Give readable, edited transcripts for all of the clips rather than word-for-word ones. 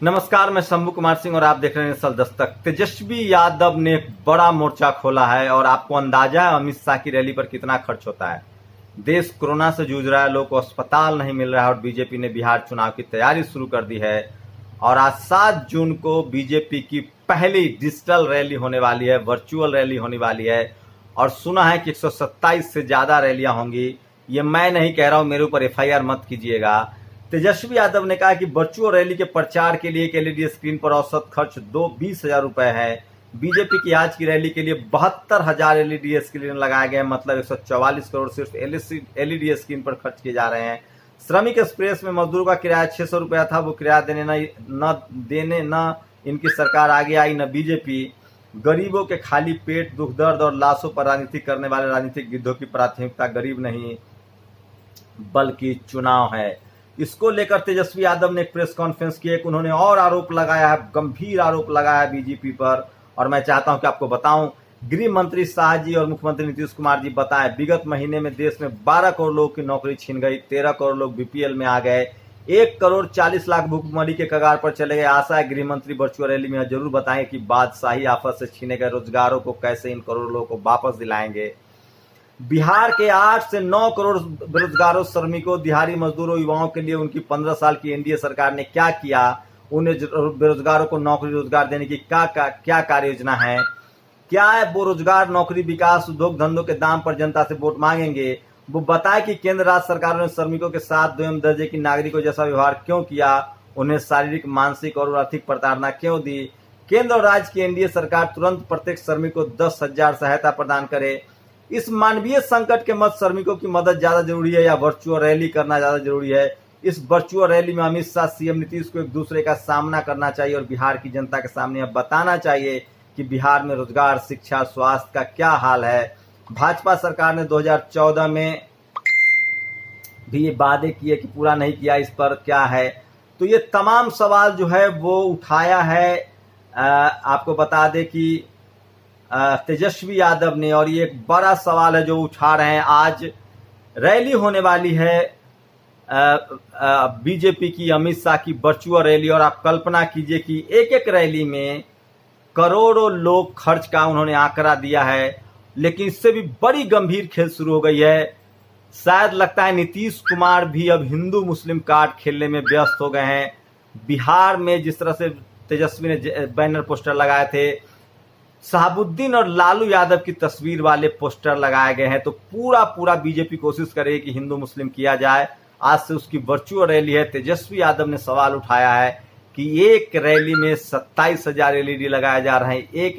नमस्कार, मैं शंभू कुमार सिंह और आप देख रहे हैं सल दस्तक। तेजस्वी यादव ने एक बड़ा मोर्चा खोला है और आपको अंदाजा है अमित शाह की रैली पर कितना खर्च होता है। देश कोरोना से जूझ रहा है, लोगों को अस्पताल नहीं मिल रहा है और बीजेपी ने बिहार चुनाव की तैयारी शुरू कर दी है। और आज 7 जून को बीजेपी की पहली डिजिटल रैली होने वाली है, वर्चुअल रैली होने वाली है और सुना है कि 127 से ज्यादा रैलियां होंगी। ये मैं नहीं कह रहा हूं, मेरे ऊपर FIR मत कीजिएगा। तेजस्वी यादव ने कहा कि वर्चुअल रैली के प्रचार के लिए एक LED स्क्रीन पर औसत खर्च 20,000 रुपए है। बीजेपी की आज की रैली के लिए 72,000 LED स्क्रीन लगाए गए, मतलब 144 करोड़ सिर्फ LED स्क्रीन पर खर्च किए जा रहे हैं। श्रमिक एक्सप्रेस में मजदूरों का किराया 600 रुपया था, वो किराया देने न इनकी सरकार आगे आई न बीजेपी। गरीबों के खाली पेट, दुख दर्द और लाशों पर राजनीति करने वाले राजनीतिक गिद्धों की प्राथमिकता गरीब नहीं बल्कि चुनाव है। इसको लेकर तेजस्वी यादव ने एक प्रेस कॉन्फ्रेंस की। एक उन्होंने और आरोप लगाया है, गंभीर आरोप लगाया है बीजेपी पर, और मैं चाहता हूं कि आपको बताऊं। गृह मंत्री शाह जी और मुख्यमंत्री नीतीश कुमार जी बताएं, विगत महीने में देश में 12 करोड़ लोगों की नौकरी छीन गई, 13 करोड़ लोग BPL में आ गए, 1 करोड़ 40 लाख भूखमरी के कगार पर चले गए। आशा है गृह मंत्री वर्चुअल रैली में जरूर बताएं कि बादशाही आफत से छीने गए रोजगारों को कैसे इन करोड़ लोगों को वापस दिलाएंगे। बिहार के 8 से 9 करोड़ बेरोजगारों, श्रमिकों, दिहाड़ी मजदूरों, युवाओं के लिए उनकी 15 साल की NDA सरकार ने क्या किया, उन्हें बेरोजगारों को नौकरी रोजगार देने की क्या कार्य योजना है, क्या है वो रोजगार, नौकरी, विकास, उद्योग धंधों के दाम पर जनता से वोट मांगेंगे। वो बताए कि केंद्र राज्य सरकारों ने श्रमिकों के साथ द्वितीय दर्जे की नागरिकों जैसा व्यवहार क्यों किया, उन्हें शारीरिक, मानसिक और आर्थिक प्रताड़ना क्यों दी। केंद्र और राज्य की NDA सरकार तुरंत प्रत्येक श्रमिक को 10,000 सहायता प्रदान करे। इस मानवीय संकट के मध्य श्रमिकों की मदद ज्यादा जरूरी है या वर्चुअल रैली करना ज्यादा जरूरी है। इस वर्चुअल रैली में अमित शाह, CM नीतीश को एक दूसरे का सामना करना चाहिए और बिहार की जनता के सामने अब बताना चाहिए कि बिहार में रोजगार, शिक्षा, स्वास्थ्य का क्या हाल है। भाजपा सरकार ने 2014 में भी ये वादे किए कि पूरा नहीं किया, इस पर क्या है। तो ये तमाम सवाल जो है वो उठाया है। आपको बता दें कि तेजस्वी यादव ने, और ये एक बड़ा सवाल है जो उठा रहे हैं। आज रैली होने वाली है बीजेपी की, अमित शाह की वर्चुअल रैली, और आप कल्पना कीजिए कि एक रैली में करोड़ों लोग खर्च का उन्होंने आंकड़ा दिया है। लेकिन इससे भी बड़ी गंभीर खेल शुरू हो गई है। शायद लगता है नीतीश कुमार भी अब हिंदू मुस्लिम कार्ड खेलने में व्यस्त हो गए हैं। बिहार में जिस तरह से तेजस्वी ने बैनर पोस्टर लगाए थे, शहाबुद्दीन और लालू यादव की तस्वीर वाले पोस्टर लगाए गए हैं, तो पूरा बीजेपी कोशिश करेगी कि हिंदू मुस्लिम किया जाए। आज से उसकी वर्चुअल रैली है। तेजस्वी यादव ने सवाल उठाया है कि एक रैली में 27,000 LED लगाए जा रहे हैं। एक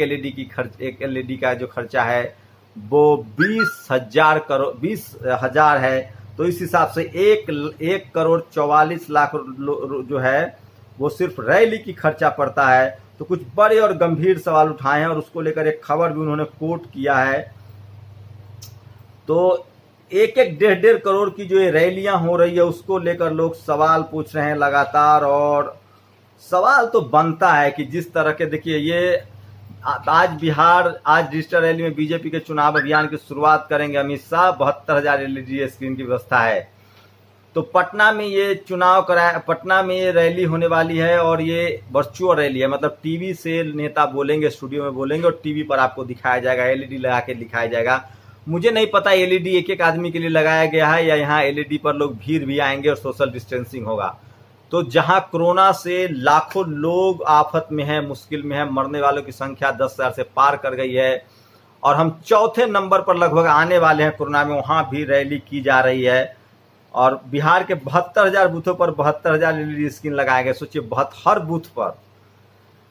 LED का जो खर्चा है वो 20,000 है। तो इस हिसाब से 1 करोड़ 44 लाख जो है वो सिर्फ रैली की खर्चा पड़ता है। तो कुछ बड़े और गंभीर सवाल उठाए हैं और उसको लेकर एक खबर भी उन्होंने कोट किया है। तो 1-1.5 करोड़ की जो ये रैलियां हो रही है उसको लेकर लोग सवाल पूछ रहे हैं लगातार। और सवाल तो बनता है कि जिस तरह के, देखिए ये आज डिजिटल रैली में बीजेपी के चुनाव अभियान की शुरुआत करेंगे अमित शाह। 72,000 LED स्क्रीन की व्यवस्था है। तो पटना में ये रैली होने वाली है और ये वर्चुअल रैली है, मतलब टीवी से नेता बोलेंगे, स्टूडियो में बोलेंगे और टीवी पर आपको दिखाया जाएगा, LED लगा के दिखाया जाएगा। मुझे नहीं पता LED एक आदमी के लिए लगाया गया है या यहाँ LED पर लोग भीड़ भी आएंगे और सोशल डिस्टेंसिंग होगा। तो जहां कोरोना से लाखों लोग आफत में है, मुश्किल में है, मरने वालों की संख्या 10,000 से पार कर गई है और हम चौथे नंबर पर लगभग आने वाले हैं कोरोना में, वहां भी रैली की जा रही है। और बिहार के 72,000 बूथों पर 72,000 LED स्क्रीन लगाए गए। सोचिए, हर बूथ पर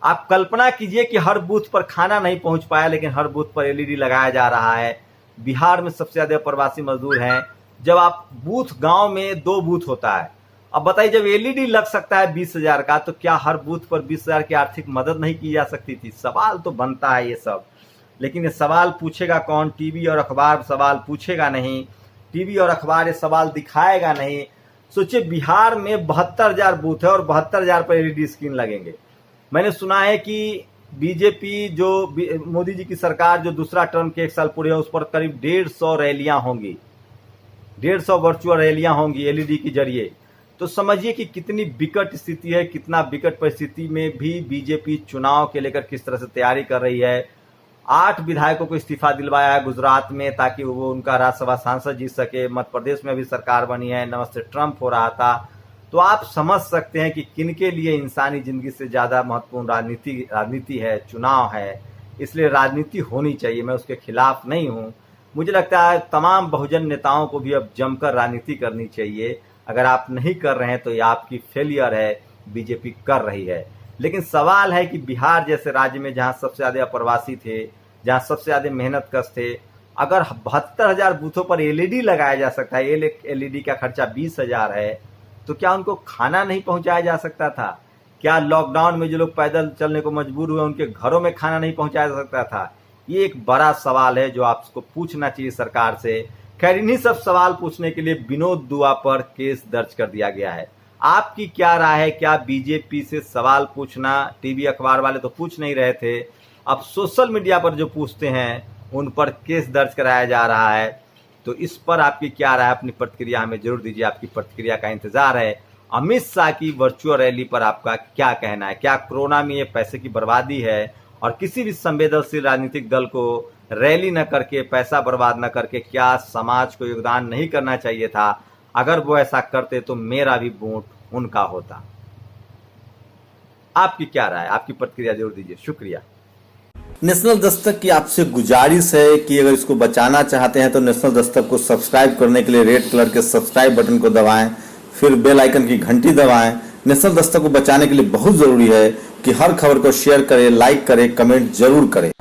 आप कल्पना कीजिए कि हर बूथ पर खाना नहीं पहुंच पाया, लेकिन हर बूथ पर LED लगाया जा रहा है। बिहार में सबसे ज्यादा प्रवासी मजदूर हैं। जब आप गांव में 2 बूथ होता है, अब बताइए जब LED लग सकता है 20,000 का, तो क्या हर बूथ पर 20,000 की आर्थिक मदद नहीं की जा सकती थी। सवाल तो बनता है ये सब, लेकिन ये सवाल पूछेगा कौन? टीवी और अखबार सवाल पूछेगा नहीं, टीवी और अखबार ये सवाल दिखाएगा नहीं। सोचिए, बिहार में 72,000 बूथ है और 72,000 पर LED स्क्रीन लगेंगे। मैंने सुना है कि बीजेपी जो मोदी जी की सरकार जो दूसरा टर्म के 1 साल पूरे है, उस पर करीब 150 रैलियां होंगी, 150 वर्चुअल रैलियां होंगी LED के जरिए। तो समझिए कि कितनी विकट स्थिति है, कितना विकट परिस्थिति में भी बीजेपी चुनाव के लेकर किस तरह से तैयारी कर रही है। 8 विधायकों को इस्तीफा दिलवाया है गुजरात में ताकि वो उनका राज्यसभा सांसद जीत सके। मध्य प्रदेश में भी सरकार बनी है, नमस्ते ट्रंप हो रहा था। तो आप समझ सकते हैं कि किनके लिए इंसानी जिंदगी से ज्यादा महत्वपूर्ण राजनीति है, चुनाव है। इसलिए राजनीति होनी चाहिए, मैं उसके खिलाफ नहीं हूं। मुझे लगता है तमाम बहुजन नेताओं को भी अब जमकर राजनीति करनी चाहिए। अगर आप नहीं कर रहे हैं तो ये आपकी फेलियर है, बीजेपी कर रही है। लेकिन सवाल है कि बिहार जैसे राज्य में जहां सबसे ज्यादा अप्रवासी थे, जहां सबसे ज्यादा मेहनत कश थे, अगर 72,000 बूथों पर एलईडी लगाया जा सकता है, एलईडी का खर्चा 20,000 है, तो क्या उनको खाना नहीं पहुंचाया जा सकता था? क्या लॉकडाउन में जो लोग पैदल चलने को मजबूर हुए उनके घरों में खाना नहीं पहुंचाया जा सकता था? ये एक बड़ा सवाल है जो आपको पूछना चाहिए सरकार से। खैर, इन्हीं सब सवाल पूछने के लिए विनोद दुआ पर केस दर्ज कर दिया गया है। आपकी क्या राय है? क्या बीजेपी से सवाल पूछना, टीवी अखबार वाले तो पूछ नहीं रहे थे, अब सोशल मीडिया पर जो पूछते हैं उन पर केस दर्ज कराया जा रहा है। तो इस पर आपकी क्या राय है? अपनी प्रतिक्रिया हमें जरूर दीजिए, आपकी प्रतिक्रिया का इंतजार है। अमित शाह की वर्चुअल रैली पर आपका क्या कहना है? क्या कोरोना में ये पैसे की बर्बादी है? और किसी भी संवेदनशील राजनीतिक दल को रैली न करके, पैसा बर्बाद न करके, क्या समाज को योगदान नहीं करना चाहिए था? अगर वो ऐसा करते तो मेरा भी वोट उनका होता। आपकी क्या राय? आपकी प्रतिक्रिया जरूर दीजिए। शुक्रिया। नेशनल दस्तक की आपसे गुजारिश है कि अगर इसको बचाना चाहते हैं तो नेशनल दस्तक को सब्सक्राइब करने के लिए रेड कलर के सब्सक्राइब बटन को दबाएं, फिर बेल आइकन की घंटी दबाएं। नेशनल दस्तक को बचाने के लिए बहुत जरूरी है कि हर खबर को शेयर करें, लाइक करें, कमेंट जरूर करें।